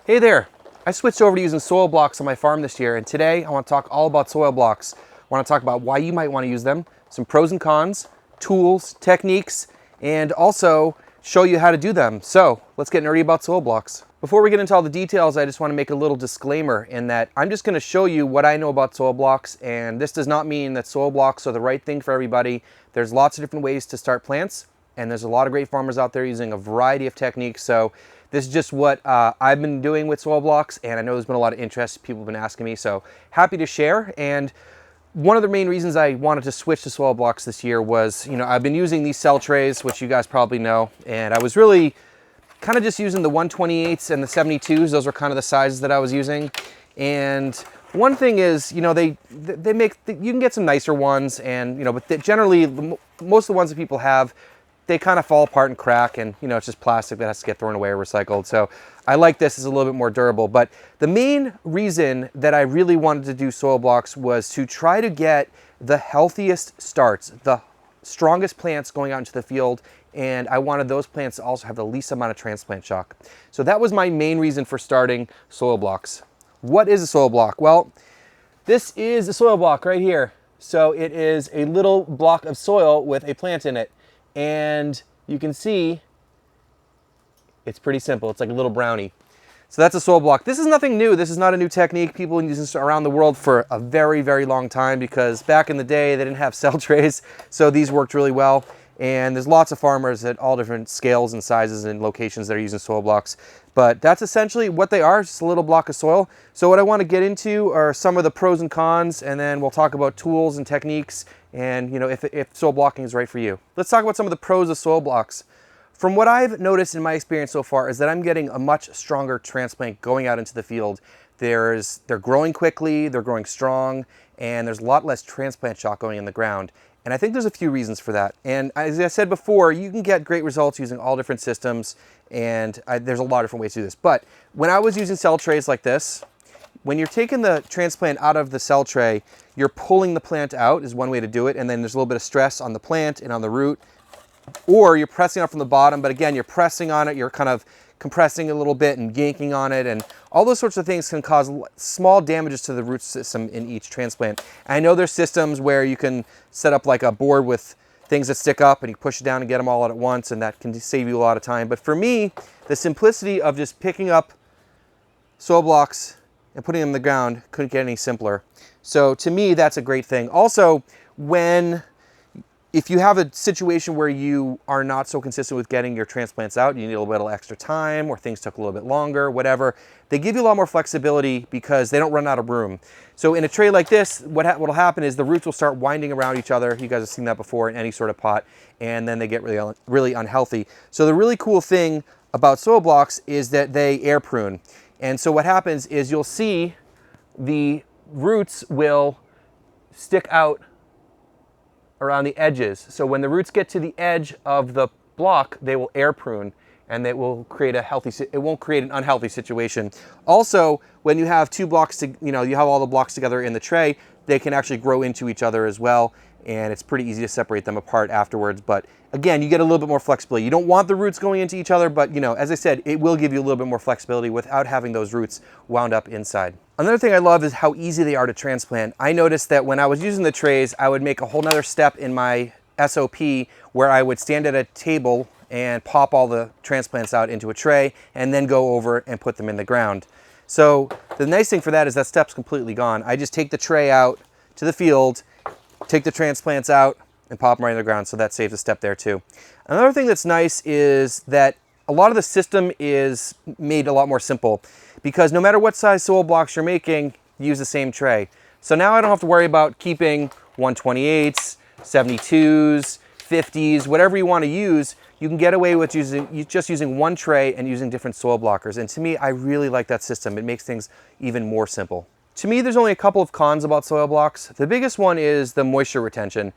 Hey there, I switched over to using soil blocks on my farm this year, and today I want to talk all about soil blocks. I want to talk about why you might want to use them, some pros and cons, tools, techniques, and also show you how to do them. So let's get nerdy about soil blocks. Before we get into all the details, I just want to make a little disclaimer in that I'm just going to show you what I know about soil blocks, and this does not mean that soil blocks are the right thing for everybody. There's lots of different ways to start plants, and there's a lot of great farmers out there using a variety of techniques. So this is just what I've been doing with soil blocks, and I know there's been a lot of interest. People have been asking me, so happy to share. And one of the main reasons I wanted to switch to soil blocks this year was, I've been using these cell trays, which you guys probably know, and I was really kind of just using the 128s and the 72s. Those were kind of the sizes that I was using. And one thing is, they make, you can get some nicer ones, and, but generally, most of the ones that people have, they kind of fall apart and crack, and it's just plastic that has to get thrown away or recycled. So I like this, it's a little bit more durable. But the main reason that I really wanted to do soil blocks was to try to get the healthiest starts, the strongest plants going out into the field, and I wanted those plants to also have the least amount of transplant shock. So that was my main reason for starting soil blocks. What is a soil block? Well, this is a soil block right here. So it is a little block of soil with a plant in it. And you can see it's pretty simple. It's like a little brownie. So that's a soil block. This is nothing new. This is not a new technique. People use this around the world for a very, very long time because back in the day, they didn't have cell trays. So these worked really well. And there's lots of farmers at all different scales and sizes and locations that are using soil blocks. But that's essentially what they are, just a little block of soil. So what I want to get into are some of the pros and cons, and then we'll talk about tools and techniques and if soil blocking is right for you. Let's talk about some of the pros of soil blocks. From what I've noticed in my experience so far is that I'm getting a much stronger transplant going out into the field. They're growing quickly, they're growing strong, and there's a lot less transplant shock going in the ground. And I think there's a few reasons for that. And as I said before, you can get great results using all different systems, and there's a lot of different ways to do this. But when I was using cell trays like this, when you're taking the transplant out of the cell tray, you're pulling the plant out is one way to do it, and then there's a little bit of stress on the plant and on the root. Or you're pressing up from the bottom, but again, you're pressing on it, you're kind of compressing a little bit and yanking on it, and all those sorts of things can cause small damages to the root system in each transplant. And I know there's systems where you can set up like a board with things that stick up and you push it down and get them all out at once, and that can save you a lot of time. But for me, the simplicity of just picking up soil blocks and putting them in the ground couldn't get any simpler. So to me, that's a great thing. Also, if you have a situation where you are not so consistent with getting your transplants out, you need a little bit of extra time, or things took a little bit longer, whatever, they give you a lot more flexibility because they don't run out of room. So in a tray like this, what'll happen is the roots will start winding around each other. You guys have seen that before in any sort of pot, and then they get really, really unhealthy. So the really cool thing about soil blocks is that they air prune. And so what happens is you'll see the roots will stick out around the edges. So when the roots get to the edge of the block, they will air prune, and it will create it won't create an unhealthy situation. Also, when you have two blocks, you have all the blocks together in the tray, they can actually grow into each other as well, and it's pretty easy to separate them apart afterwards. But again, you get a little bit more flexibility. You don't want the roots going into each other, but as I said, it will give you a little bit more flexibility without having those roots wound up inside. Another thing I love is how easy they are to transplant. I noticed that when I was using the trays, I would make a whole nother step in my SOP where I would stand at a table and pop all the transplants out into a tray and then go over and put them in the ground. So the nice thing for that is that step's completely gone. I just take the tray out to the field, take the transplants out, and pop them right in the ground, so that saves a step there too. Another thing that's nice is that a lot of the system is made a lot more simple because no matter what size soil blocks you're making, you use the same tray. So now I don't have to worry about keeping 128s, 72s, 50s, whatever you want to use. You can get away with just using one tray and using different soil blockers. And to me, I really like that system. It makes things even more simple. To me, there's only a couple of cons about soil blocks. The biggest one is the moisture retention.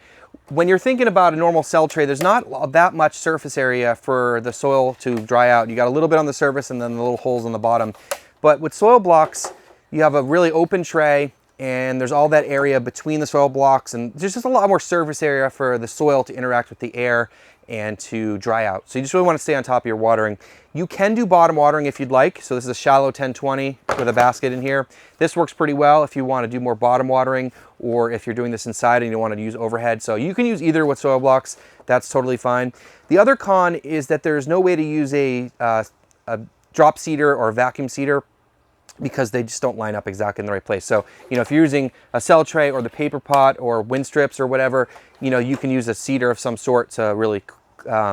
When you're thinking about a normal cell tray, there's not that much surface area for the soil to dry out. You got a little bit on the surface and then the little holes on the bottom. But with soil blocks, you have a really open tray, and there's all that area between the soil blocks, and there's just a lot more surface area for the soil to interact with the air and to dry out. So you just really want to stay on top of your watering. You can do bottom watering if you'd like. So this is a shallow 1020 with a basket in here. This works pretty well if you want to do more bottom watering, or if you're doing this inside and you want to use overhead. So you can use either with soil blocks. That's totally fine. The other con is that there's no way to use a drop seeder or a vacuum seeder, because they just don't line up exactly in the right place. So, you know, if you're using a cell tray or the paper pot or wind strips or whatever, you know, you can use a seeder of some sort to really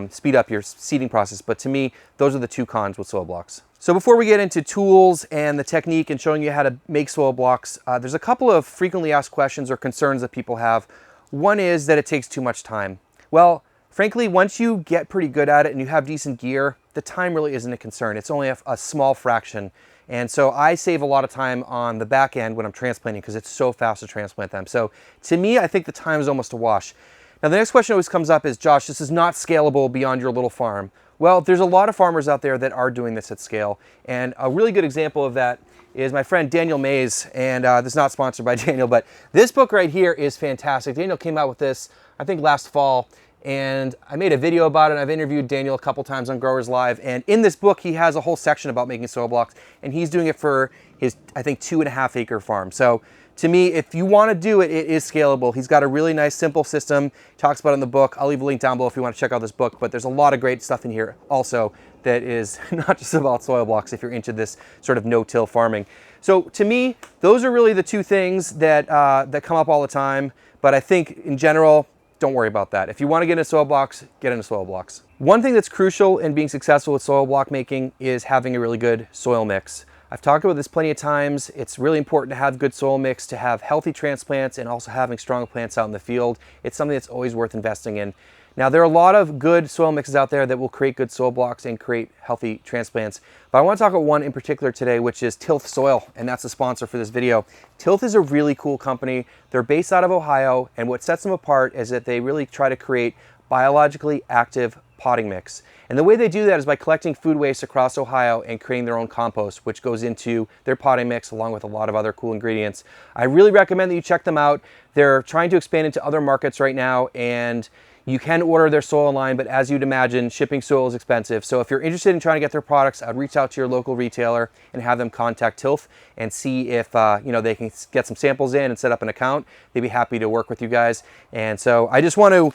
speed up your seeding process. But to me, those are the two cons with soil blocks. So before we get into tools and the technique and showing you how to make soil blocks, there's a couple of frequently asked questions or concerns that people have. One is that it takes too much time. Well, frankly, once you get pretty good at it and you have decent gear, the time really isn't a concern. It's only a small fraction. And so I save a lot of time on the back end when I'm transplanting, because it's so fast to transplant them. So to me, I think the time is almost a wash. Now, the next question always comes up is, Josh, this is not scalable beyond your little farm. Well, there's a lot of farmers out there that are doing this at scale. And a really good example of that is my friend Daniel Mays. And this is not sponsored by Daniel, but this book right here is fantastic. Daniel came out with this, I think, last fall. And I made a video about it, and I've interviewed Daniel a couple times on Growers Live. And in this book, he has a whole section about making soil blocks, and he's doing it for his, I think, 2.5 acre farm. So to me, if you want to do it, it is scalable. He's got a really nice, simple system. He talks about it in the book. I'll leave a link down below if you want to check out this book, but there's a lot of great stuff in here also that is not just about soil blocks if you're into this sort of no-till farming. So to me, those are really the two things that, that come up all the time. But I think in general, don't worry about that. If you want to get into soil blocks, get into soil blocks. One thing that's crucial in being successful with soil block making is having a really good soil mix. I've talked about this plenty of times. It's really important to have good soil mix, to have healthy transplants, and also having strong plants out in the field. It's something that's always worth investing in. Now, there are a lot of good soil mixes out there that will create good soil blocks and create healthy transplants. But I want to talk about one in particular today, which is Tilth Soil, and that's the sponsor for this video. Tilth is a really cool company. They're based out of Ohio, and what sets them apart is that they really try to create biologically active potting mix. And the way they do that is by collecting food waste across Ohio and creating their own compost, which goes into their potting mix along with a lot of other cool ingredients. I really recommend that you check them out. They're trying to expand into other markets right now, and you can order their soil line, but as you'd imagine, shipping soil is expensive. So if you're interested in trying to get their products, I'd reach out to your local retailer and have them contact Tilth and see if you know, they can get some samples in and set up an account. They'd be happy to work with you guys. And so I just want to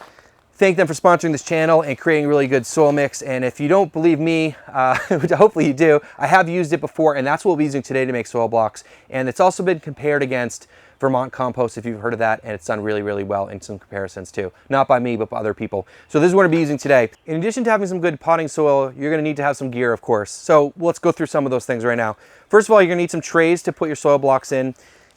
thank them for sponsoring this channel and creating really good soil mix. And if you don't believe me, which hopefully you do, I have used it before, and that's what we'll be using today to make soil blocks. And it's also been compared against Vermont compost, if you've heard of that, and it's done really, really well in some comparisons too. Not by me, but by other people. So this is what I'll be using today. In addition to having some good potting soil, you're gonna need to have some gear, of course. So let's go through some of those things right now. First of all, you're gonna need some trays to put your soil blocks in.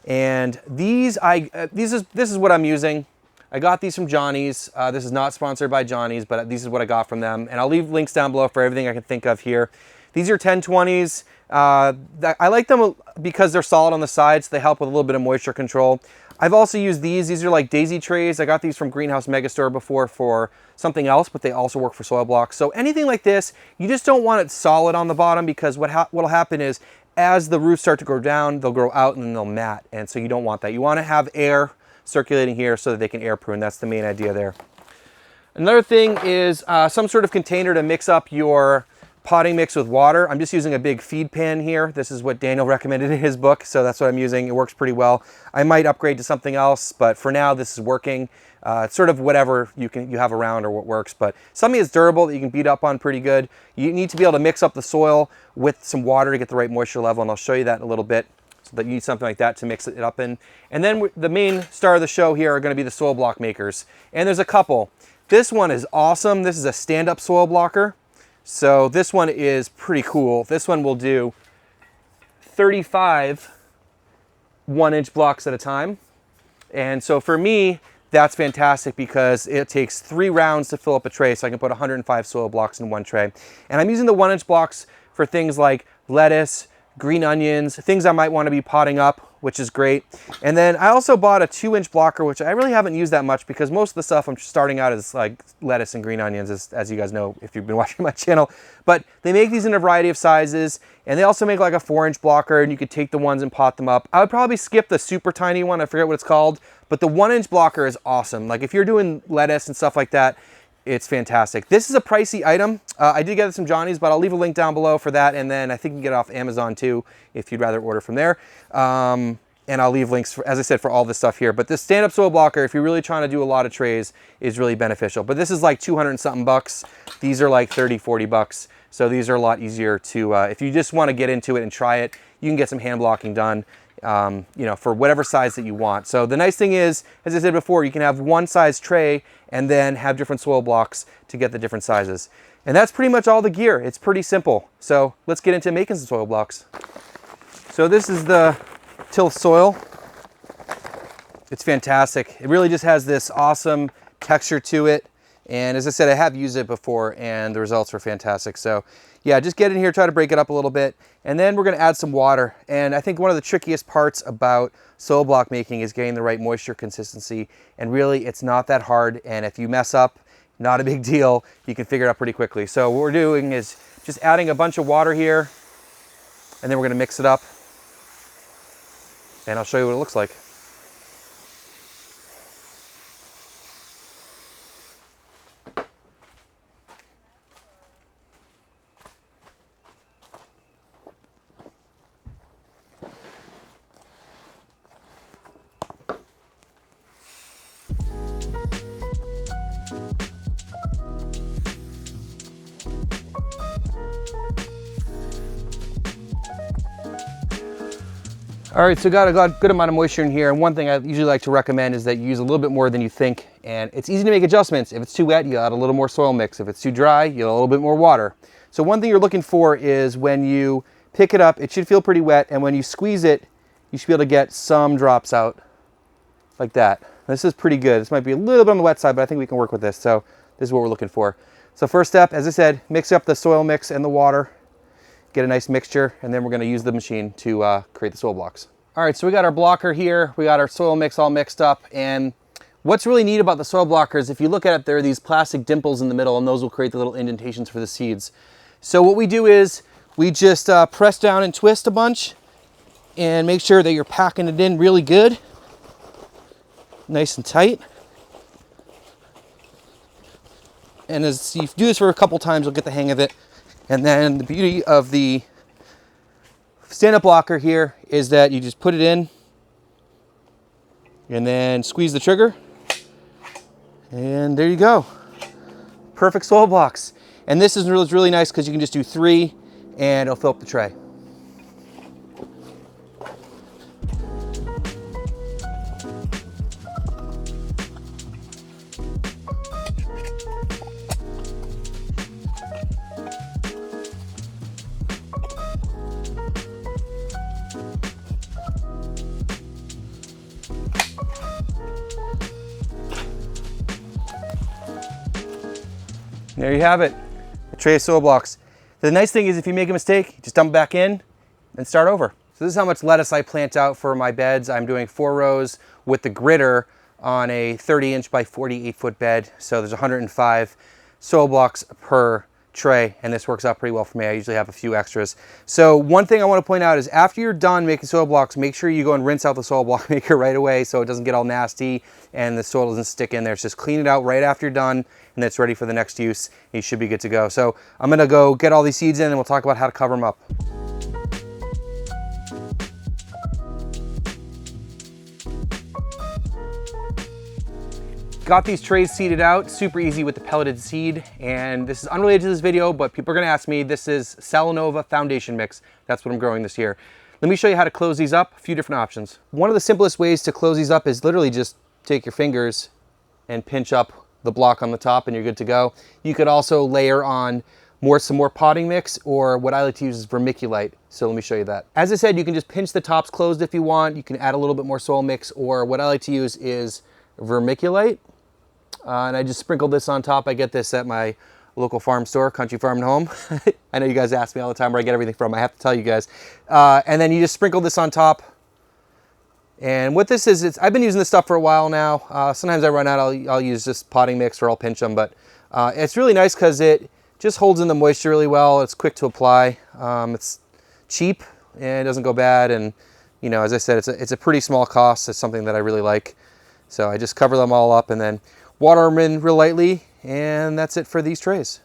And this is what I'm using. I got these from Johnny's. This is not sponsored by Johnny's, but this is what I got from them. And I'll leave links down below for everything I can think of here. These are 1020s. I like them because they're solid on the sides. They help with a little bit of moisture control. I've also used these. These are like daisy trays. I got these from Greenhouse Megastore before for something else, but they also work for soil blocks. So anything like this, you just don't want it solid on the bottom, because what'll happen is as the roots start to grow down, they'll grow out and then they'll mat. And so you don't want that. You want to have air circulating here so that they can air prune. That's the main idea there. Another thing is some sort of container to mix up your potting mix with water. I'm just using a big feed pan here. This is what Daniel recommended in his book, so that's what I'm using. It works pretty well. I might upgrade to something else, but for now this is working. It's sort of whatever you have around or what works, but something that's durable that you can beat up on pretty good. You need to be able to mix up the soil with some water to get the right moisture level, and I'll show you that in a little bit. So that you need something like that to mix it up in. And then the main star of the show here are going to be the soil block makers. And there's a couple. This one is awesome. This is a stand-up soil blocker. So this one is pretty cool. This one will do 35 1-inch blocks at a time. And so for me, that's fantastic because it takes 3 rounds to fill up a tray. So I can put 105 soil blocks in one tray. And I'm using the 1-inch blocks for things like lettuce, green onions, things I might want to be potting up which is great. And then I also bought a 2-inch blocker, which I really haven't used that much because most of the stuff I'm starting out as like lettuce and green onions, as you guys know if you've been watching my channel. But they make these in a variety of sizes, and they also make like a 4-inch blocker, and you could take the ones and pot them up. I would probably skip the super tiny one, I forget what it's called, but the 1-inch blocker is awesome. Like if you're doing lettuce and stuff like that, it's fantastic. This is a pricey item. I did get it from Johnny's, but I'll leave a link down below for that. And then I think you can get it off Amazon too, if you'd rather order from there. And I'll leave links, for, as I said, for all this stuff here. But this stand-up soil blocker, if you're really trying to do a lot of trays, is really beneficial. But this is like 200 and something bucks. These are like 30, 40 bucks. So these are a lot easier to, if you just want to get into it and try it, you can get some hand blocking done. You know, for whatever size that you want. So the nice thing is, as I said before, you can have one size tray and then have different soil blocks to get the different sizes. And that's pretty much all the gear. It's pretty simple. So let's get into making some soil blocks. So this is the Tilth Soil. It's fantastic. It really just has this awesome texture to it. And as I said, I have used it before and the results were fantastic. So yeah, just get in here, try to break it up a little bit. And then we're gonna add some water. And I think one of the trickiest parts about soil block making is getting the right moisture consistency. And really, it's not that hard. And if you mess up, not a big deal. You can figure it out pretty quickly. So what we're doing is just adding a bunch of water here, and then we're gonna mix it up. And I'll show you what it looks like. All right, so got a good amount of moisture in here. And one thing I usually like to recommend is that you use a little bit more than you think. And it's easy to make adjustments. If it's too wet, you add a little more soil mix. If it's too dry, you add a little bit more water. So one thing you're looking for is when you pick it up, it should feel pretty wet. And when you squeeze it, you should be able to get some drops out like that. This is pretty good. This might be a little bit on the wet side, but I think we can work with this. So this is what we're looking for. So first step, as I said, mix up the soil mix and the water. Get a nice mixture, and then we're gonna use the machine to create the soil blocks. All right, so we got our blocker here, we got our soil mix all mixed up, and what's really neat about the soil blockers, if you look at it, there are these plastic dimples in the middle, and those will create the little indentations for the seeds. So what we do is, we just press down and twist a bunch, and make sure that you're packing it in really good, nice and tight. And as you do this for a couple times, you'll get the hang of it. And then the beauty of the stand-up blocker here is that you just put it in and then squeeze the trigger. And there you go. Perfect soil blocks. And this is really nice because you can just do 3 and it'll fill up the tray. There you have it, a tray of soil blocks. The nice thing is if you make a mistake, just dump it back in and start over. So this is how much lettuce I plant out for my beds. I'm doing 4 rows with the gritter on a 30-inch by 48-foot bed. So there's 105 soil blocks per tray, and this works out pretty well for me. I usually have a few extras. So one thing I want to point out is after you're done making soil blocks, make sure you go and rinse out the soil block maker right away so it doesn't get all nasty and the soil doesn't stick in there. It's just clean it out right after you're done, and it's ready for the next use. You should be good to go. So I'm gonna go get all these seeds in and we'll talk about how to cover them up. Got these trays seeded out, super easy with the pelleted seed. And this is unrelated to this video, but people are gonna ask me, this is Salanova foundation mix. That's what I'm growing this year. Let me show you how to close these up, a few different options. One of the simplest ways to close these up is literally just take your fingers and pinch up the block on the top and you're good to go. You could also layer on some more potting mix, or what I like to use is vermiculite. So let me show you that. As I said, you can just pinch the tops closed if you want. You can add a little bit more soil mix, or what I like to use is vermiculite. And I just sprinkle this on top. I get this at my local farm store, Country Farm and Home. I know you guys ask me all the time where I get everything from. I have to tell you guys. And then you just sprinkle this on top And what this is, I've been using this stuff for a while now. Sometimes I run out, I'll use just potting mix or I'll pinch them, but it's really nice because it just holds in the moisture really well. It's quick to apply. It's cheap and it doesn't go bad. And you know, as I said, it's a pretty small cost. It's something that I really like. So I just cover them all up and then water them in real lightly, and that's it for these trays.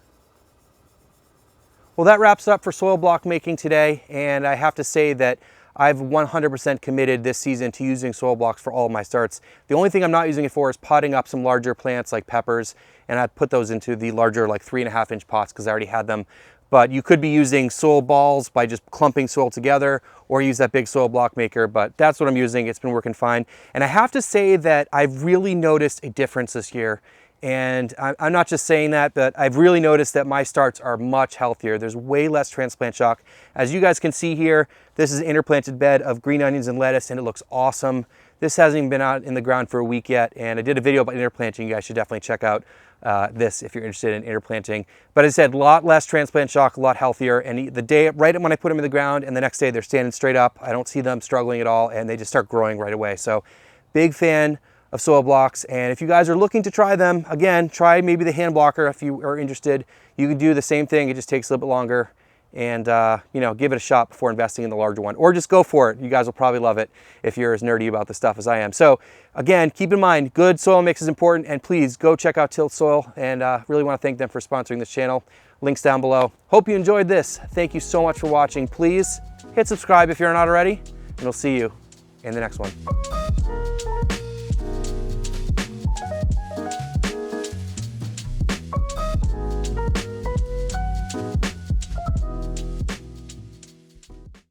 Well, that wraps up for soil block making today, and I have to say that I've 100% committed this season to using soil blocks for all of my starts. The only thing I'm not using it for is potting up some larger plants like peppers, and I put those into the larger like 3.5 inch pots because I already had them. But you could be using soil balls by just clumping soil together, or use that big soil block maker, but that's what I'm using. It's been working fine. And I have to say that I've really noticed a difference this year. And I'm not just saying that, but I've really noticed that my starts are much healthier. There's way less transplant shock. As you guys can see here, this is an interplanted bed of green onions and lettuce, and it looks awesome. This hasn't even been out in the ground for a week yet, and I did a video about interplanting. You guys should definitely check out this if you're interested in interplanting. But as I said, a lot less transplant shock, a lot healthier. And the day, right when I put them in the ground, and the next day they're standing straight up. I don't see them struggling at all, and they just start growing right away. So big fan of soil blocks. And if you guys are looking to try them, again, try maybe the hand blocker if you are interested. You can do the same thing. It just takes a little bit longer. And you know, give it a shot before investing in the larger one, or just go for it. You guys will probably love it if you're as nerdy about this stuff as I am. So again, keep in mind, good soil mix is important, and please go check out Tilth Soil, and really want to thank them for sponsoring this channel. Links down below. Hope you enjoyed this. Thank you so much for watching. Please hit subscribe if you're not already, and we'll see you in the next one.